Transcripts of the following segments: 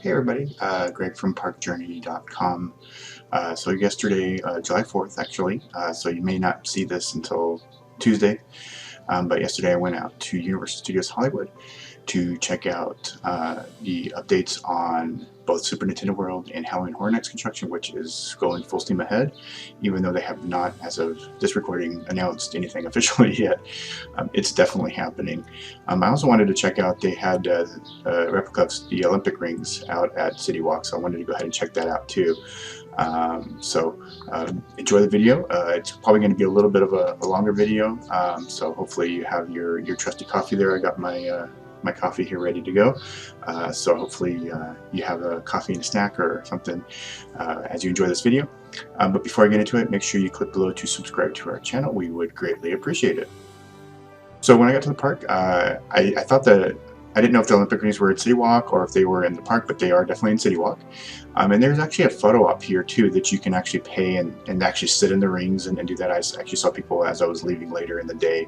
Hey everybody, Greg from parkjourney.com. So yesterday, July 4th actually, so you may not see this until Tuesday, but yesterday I went out to Universal Studios Hollywood to check out the updates on both Super Nintendo World and Halloween Horror Nights construction, which is going full steam ahead, even though they have not, as of this recording, announced anything officially yet. It's definitely happening. I also wanted to check out, they had replica of the Olympic rings out at City Walk, so I wanted to go ahead and check that out too. Enjoy the video. It's probably going to be a little bit of a longer video, so hopefully you have your trusty coffee there. I got my coffee here ready to go, so hopefully you have a coffee and a snack or something as you enjoy this video. But before I get into it, make sure you click below to subscribe to our channel. We would greatly appreciate it. So when I got to the park, I thought that I didn't know if the Olympic rings were at City Walk or if they were in the park, but they are definitely in City Walk. And there's actually a photo up here too that you can actually pay and actually sit in the rings and do that. I actually saw people as I was leaving later in the day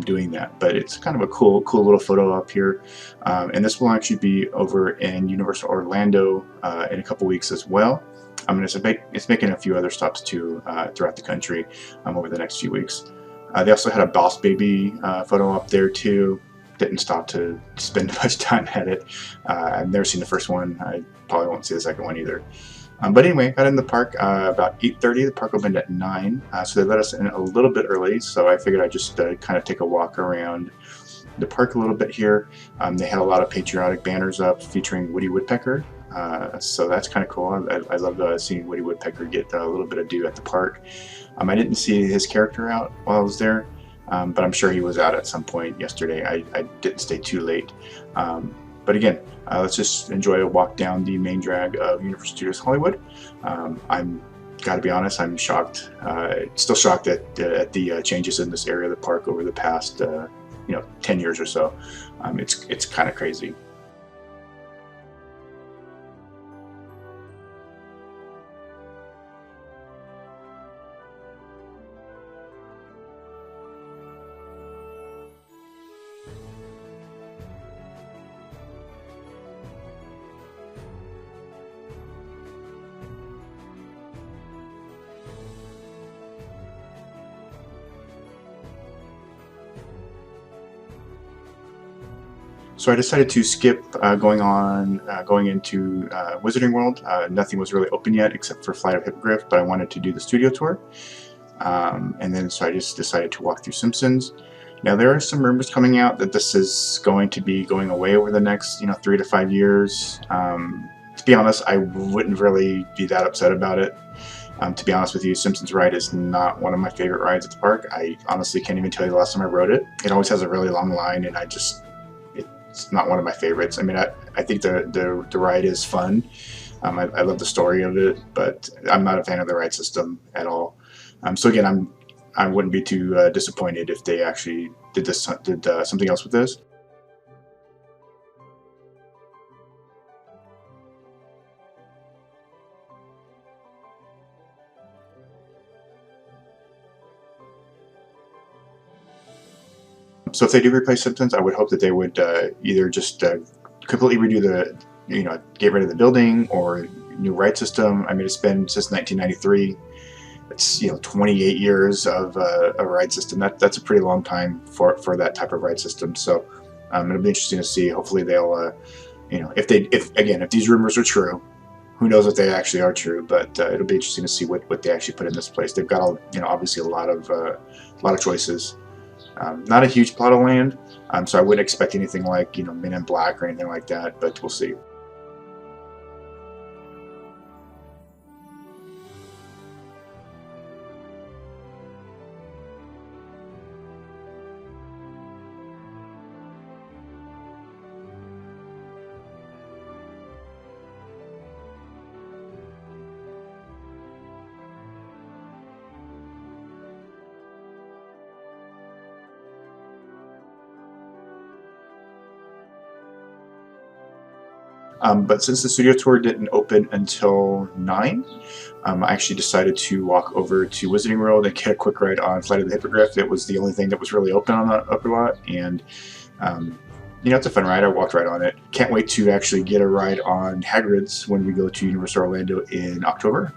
doing that. But it's kind of a cool little photo up here. And this will actually be over in Universal Orlando in a couple weeks as well. It's making a few other stops too throughout the country over the next few weeks. They also had a Boss Baby photo up there too. Didn't stop to spend much time at it. I've never seen the first one. I probably won't see the second one either. But anyway, got in the park about 8:30. The park opened at 9, so they let us in a little bit early. So I figured I'd just kind of take a walk around the park a little bit here. They had a lot of patriotic banners up featuring Woody Woodpecker. So that's kind of cool. I love seeing Woody Woodpecker get a little bit of due at the park. I didn't see his character out while I was there, but I'm sure he was out at some point yesterday. I didn't stay too late. But again, let's just enjoy a walk down the main drag of Universal Studios Hollywood. Got to be honest, I'm shocked, still shocked at the changes in this area of the park over the past 10 years or so. It's kind of crazy. So I decided to skip going into Wizarding World. Nothing was really open yet except for Flight of Hippogriff, but I wanted to do the studio tour. And then so I just decided to walk through Simpsons. Now there are some rumors coming out that this is going to be going away over the next 3 to 5 years. To be honest, I wouldn't really be that upset about it. To be honest with you, Simpsons Ride is not one of my favorite rides at the park. I honestly can't even tell you the last time I rode it. It always has a really long line, and it's not one of my favorites. I mean, I think the ride is fun. I love the story of it, but I'm not a fan of the ride system at all. So again, I wouldn't be too disappointed if they actually did something else with this. So if they do replace Simpsons, I would hope that they would either just completely redo get rid of the building or new ride system. I mean, it's been since 1993. It's 28 years of a ride system. That's a pretty long time for that type of ride system. So it'll be interesting to see. Hopefully they'll if these rumors are true, who knows if they actually are true, but it'll be interesting to see what they actually put in this place. They've got obviously a lot of choices. Not a huge plot of land, so I wouldn't expect anything like Men in Black or anything like that, but we'll see. But since the studio tour didn't open until 9, I actually decided to walk over to Wizarding World and get a quick ride on Flight of the Hippogriff. It was the only thing that was really open on the upper lot, and you know, it's a fun ride. I walked right on it. Can't wait to actually get a ride on Hagrid's when we go to Universal Orlando in October.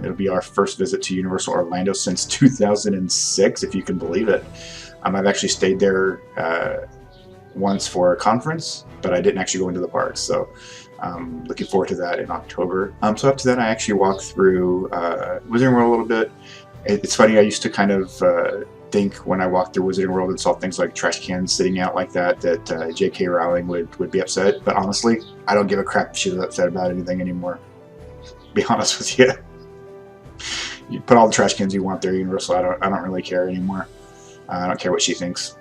It'll be our first visit to Universal Orlando since 2006, if you can believe it. I've actually stayed there once for a conference, but I didn't actually go into the parks, so looking forward to that in October. So after that, I actually walked through Wizarding World a little bit. It's funny, I used to kind of think when I walked through Wizarding World and saw things like trash cans sitting out like that J.K. Rowling would be upset, but honestly, I don't give a crap if she's upset about anything anymore. Be honest with you. You put all the trash cans you want there, Universal. I don't really care anymore. I don't care what she thinks.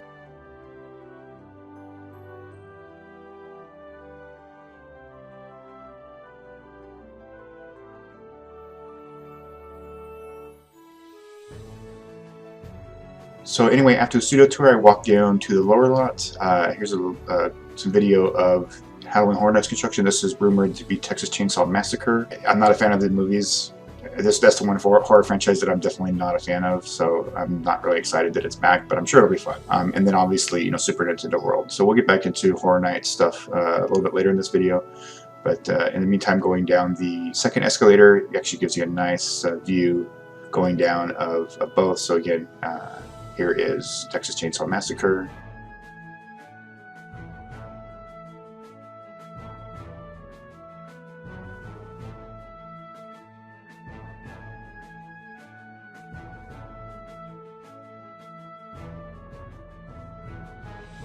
So anyway, after the studio tour, I walked down to the lower lot. Here's some video of Halloween Horror Nights construction. This is rumored to be Texas Chainsaw Massacre. I'm not a fan of the movies. That's the one horror franchise that I'm definitely not a fan of, so I'm not really excited that it's back, but I'm sure it'll be fun. And then obviously, you know, Super Nintendo World. So we'll get back into Horror Nights stuff a little bit later in this video. But in the meantime, going down the second escalator actually gives you a nice view going down of both. So again, here is Texas Chainsaw Massacre.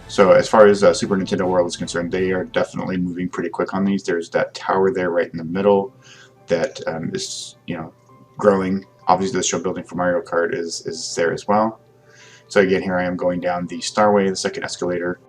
So as far as Super Nintendo World is concerned, they are definitely moving pretty quick on these. There's that tower there right in the middle that is, you know, growing. Obviously the show building for Mario Kart is there as well. So again, here I am going down the Starway, the second escalator.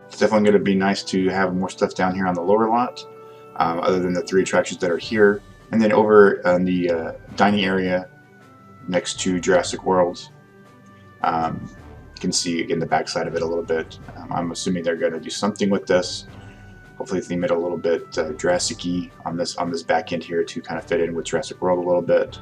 It's definitely going to be nice to have more stuff down here on the lower lot, other than the 3 attractions that are here. And then over in the dining area next to Jurassic World, you can see again the backside of it a little bit. I'm assuming they're going to do something with this. Hopefully theme it a little bit Jurassic-y on this back end here to kind of fit in with Jurassic World a little bit.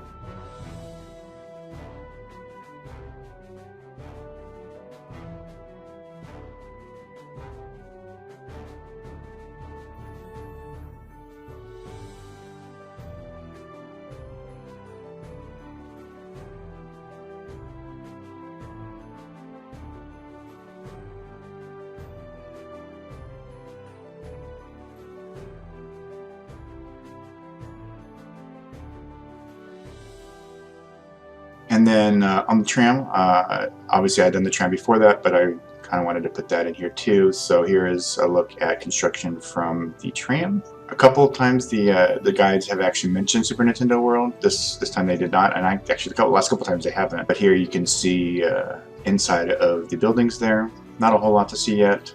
And then on the tram, obviously I'd done the tram before that, but I kind of wanted to put that in here too. So here is a look at construction from the tram. A couple of times the guides have actually mentioned Super Nintendo World. This time they did not, and the last couple times they haven't. But here you can see inside of the buildings there. Not a whole lot to see yet.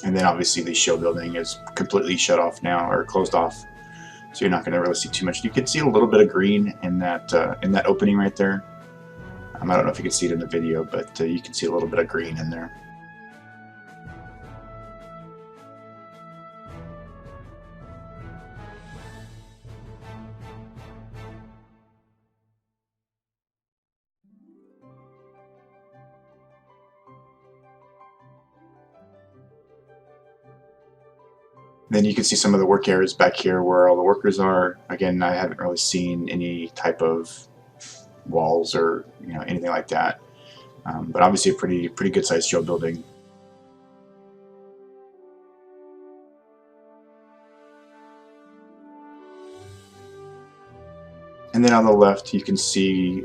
And then obviously the show building is completely shut off now, or closed off, so you're not going to really see too much. You can see a little bit of green in that opening right there. I don't know if you can see it in the video, but you can see a little bit of green in there. Then you can see some of the work areas back here where all the workers are. Again, I haven't really seen any type of walls or anything like that, but obviously a pretty good sized show building. And then on the left, you can see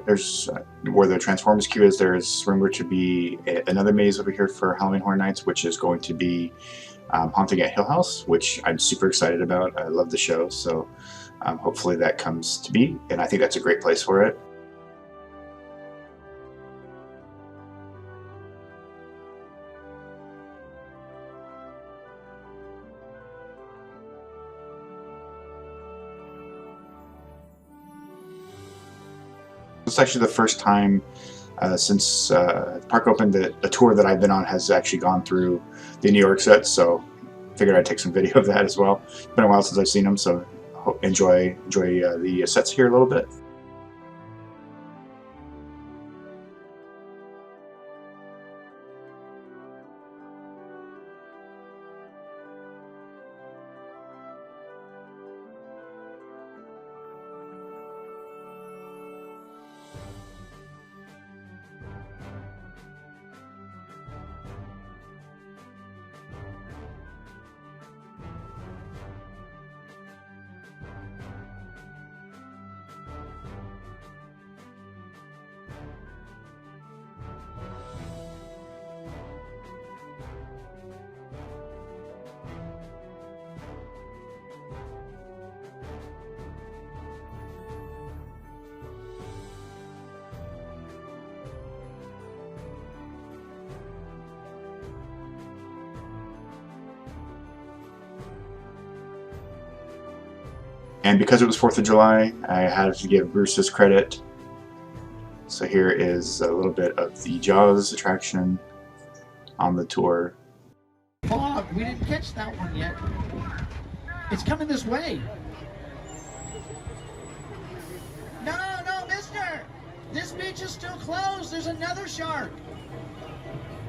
there's where the Transformers queue is. There's rumored to be another maze over here for Halloween Horror Nights, which is going to be Haunting at Hill House, which I'm super excited about. I love the show, so hopefully that comes to be, and I think that's a great place for it. It's actually the first time since the park opened that a tour that I've been on has actually gone through the New York set, so figured I'd take some video of that as well. It's been a while since I've seen them, so enjoy the sets here a little bit. And because it was 4th of July, I had to give Bruce his credit. So here is a little bit of the Jaws attraction on the tour. Fog, we didn't catch that one yet. It's coming this way. No, mister! This beach is still closed. There's another shark.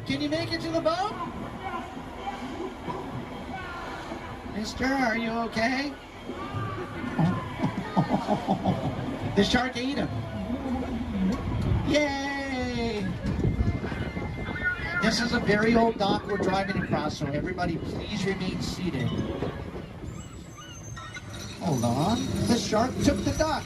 Can you make it to the boat? Mister, are you okay? The shark ate him. Yay! This is a very old dock we're driving across, so everybody please remain seated. Hold on. The shark took the duck.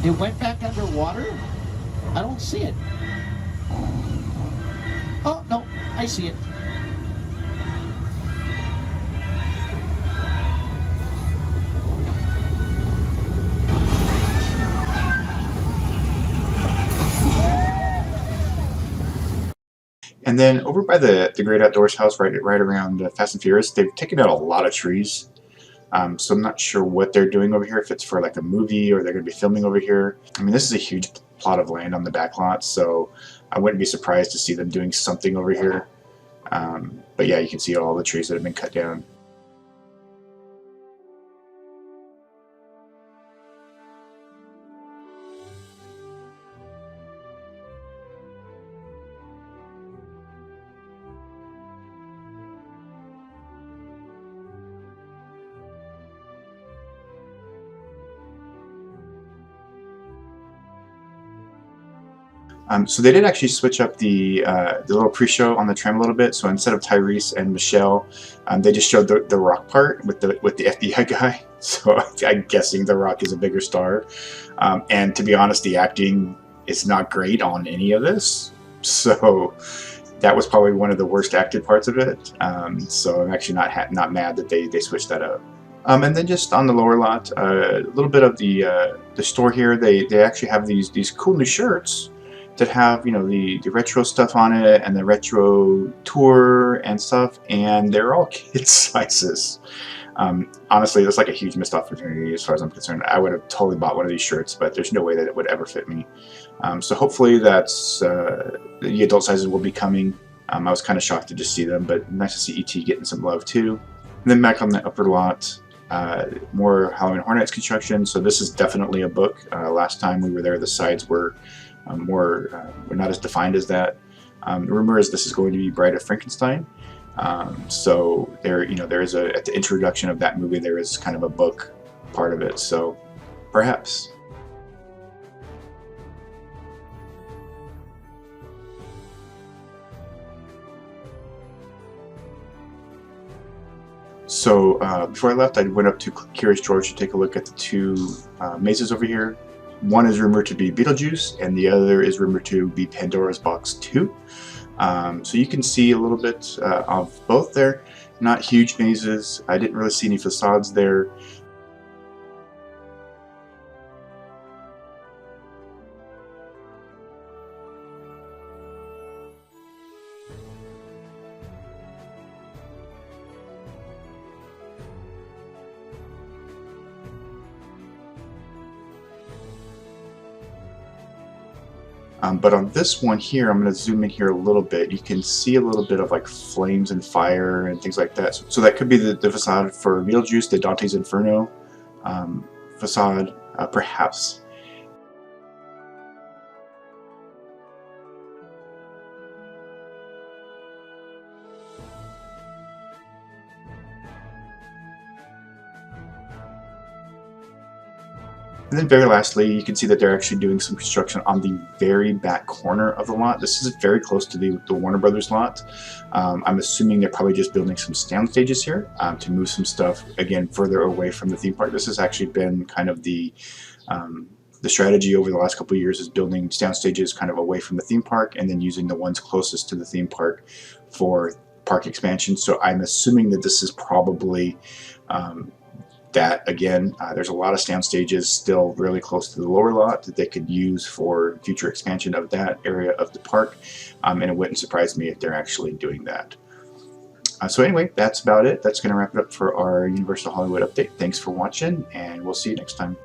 It went back underwater? I don't see it. Oh, no, I see it. And then over by the Great Outdoors house, right around Fast and Furious, they've taken out a lot of trees. So I'm not sure what they're doing over here, if it's for like a movie or they're going to be filming over here. I mean, this is a huge plot of land on the back lot, so I wouldn't be surprised to see them doing something over here. But yeah, you can see all the trees that have been cut down. So they did actually switch up the little pre-show on the tram a little bit. So instead of Tyrese and Michelle, they just showed the Rock part with the FBI guy. So I'm guessing the Rock is a bigger star. And to be honest, the acting is not great on any of this. So that was probably one of the worst acted parts of it. So I'm actually not mad that they switched that up. And then just on the lower lot, a little bit of the store here. They actually have these cool new shirts that have, you know, the retro stuff on it and the retro tour and stuff, and they're all kid sizes. Honestly, that's like a huge missed opportunity as far as I'm concerned. I would have totally bought one of these shirts, but there's no way that it would ever fit me. So hopefully that's the adult sizes will be coming. I was kind of shocked to just see them, but nice to see ET getting some love too. And then back on the upper lot, more Halloween Horror Nights construction. So this is definitely a book. Last time we were there, the sides were were not as defined as that. The rumor is this is going to be Bride of Frankenstein. So there, you know, there is at the introduction of that movie, there is kind of a book part of it. So perhaps. So before I left, I went up to Curious George to take a look at the two mazes over here. One is rumored to be Beetlejuice, and the other is rumored to be Pandora's Box 2. So you can see a little bit of both there. Not huge mazes. I didn't really see any facades there. But on this one here, I'm going to zoom in here a little bit. You can see a little bit of like flames and fire and things like that. So that could be the facade for Beetlejuice, the Dante's Inferno facade, perhaps. And then very lastly, you can see that they're actually doing some construction on the very back corner of the lot. This is very close to the Warner Brothers lot. I'm assuming they're probably just building some sound stages here to move some stuff, again, further away from the theme park. This has actually been kind of the strategy over the last couple of years, is building sound stages kind of away from the theme park and then using the ones closest to the theme park for park expansion. So I'm assuming that this is probably that. Again, there's a lot of sound stages still really close to the lower lot that they could use for future expansion of that area of the park, and it wouldn't surprise me if they're actually doing that. So anyway, that's about it. That's going to wrap it up for our Universal Hollywood update. Thanks for watching, and we'll see you next time.